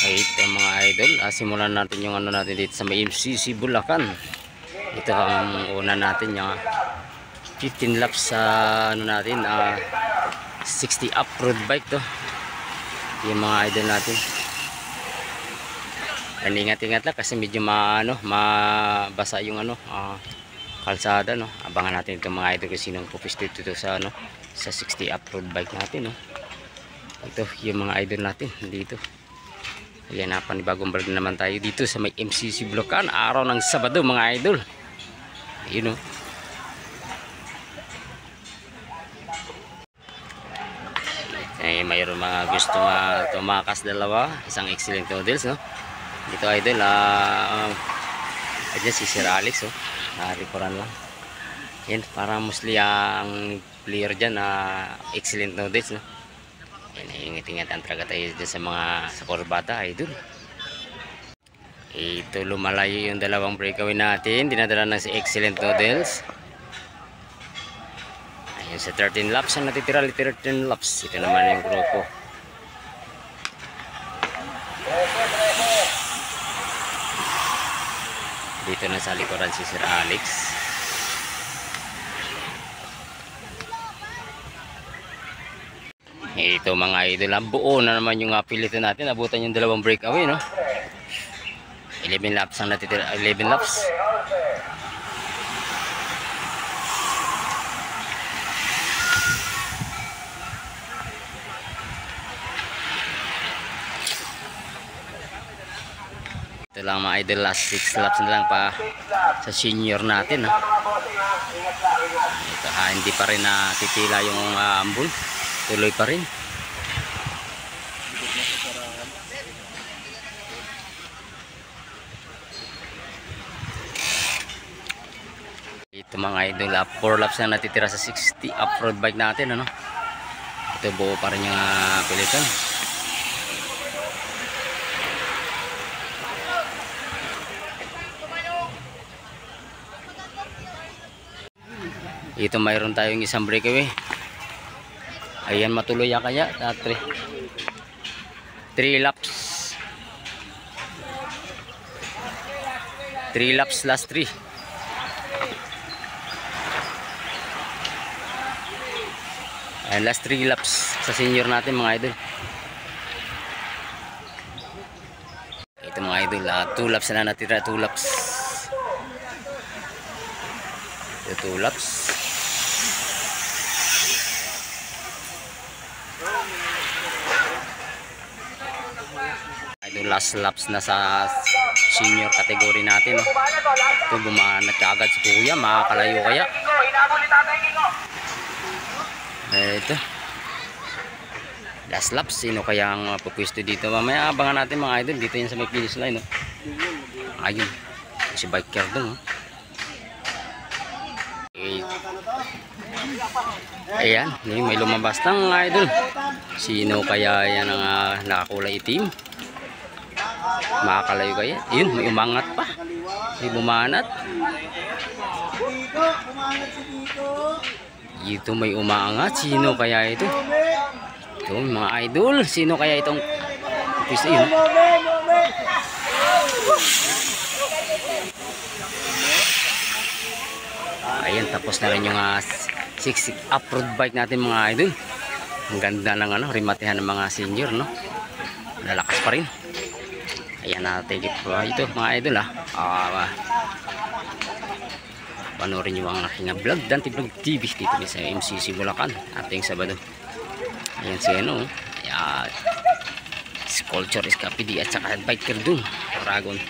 Ay, ito mga idol, simulan natin yung ano natin dito sa may MCC Bulacan. Ito ang una natin yung 15 laps sa ano natin, 60 up road bike to. Yung mga idol natin. And ingat-ingat lang kasi medyo mabasa yung ano, kalsada, no. Abangan natin itong mga idol kasi sinong pupisto dito sa ano, sa 60 up road bike natin, no. Ito yung mga idol natin dito. Ayan na, panibagong vlog naman tayo dito sa may MCC Bulacan, araw ng Sabado mga idol. Ayun, no. Ay, mayroon mga gusto tumakas dalawa, isang excellent models, no. Dito idol, ayan si Sir Alex, oh. Likuran lang. Yan, para mostly ang player dyan excellent models, no. Ingat-ingat ang talaga tayo dyan sa kurbata idol. Ito lumalayo yung dalawang breakaway natin, dinadala na si excellent models. Ayun, sa 13 laps ang natitira, 13 laps. Ito naman yung grupo. Dito na sa likuran si Sir Alex. Ito mga idol, buo na naman yung pilitan natin. Abutan yung dalawang breakaway, no. 11 laps ang natitira, 11 laps. Ito lang mga idol, last 6 laps na lang pa sa senior natin, ha. Ito, hindi pa rin titila yung ambul. Tuloy pa rin. Ito mga idol, 4 laps na natitira sa 60 off-road bike natin, ano. Ito buo pa rin yung pilitan. Ito mayroon tayong isang breakaway. Ayan, matuloy kaya 3 laps. 3 laps last 3. Ayan, last 3 laps sa senior natin mga idol. Ito mga idol, 2 laps na natira, 2 laps. Ito 2 laps. Ito last laps na sa senior category natin, no? Ito bumanat kaagad si kuya, makakalayo kaya. Ito last laps, sino kaya ang pupwesto dito mamaya? Abangan natin mga idol, dito yan sa may finish line, no? Ayun, si biker doon, no? Ayan, may lumabas ng idol. Sino kaya yan ang nakakulay itim? Makakalayo kaya? Yun, may umangat pa. May bumanat. Ito may umangat. Sino kaya ito? Ito mga idol. Sino kaya itong pista yun? Ayan, tapos na rin yung 60 off-road bike natin mga idol. Ang ganda ng rimatehan ng mga senior, no? Lalakas pa rin. Ayan, take it po ito mga idol, panoorin nyo ang aking vlog, Dante Vlog TV dito sa MCC Bulacan ating Sabado. Ayan si ayan, Sculpture Escapedi at saka biker dun, Dragon.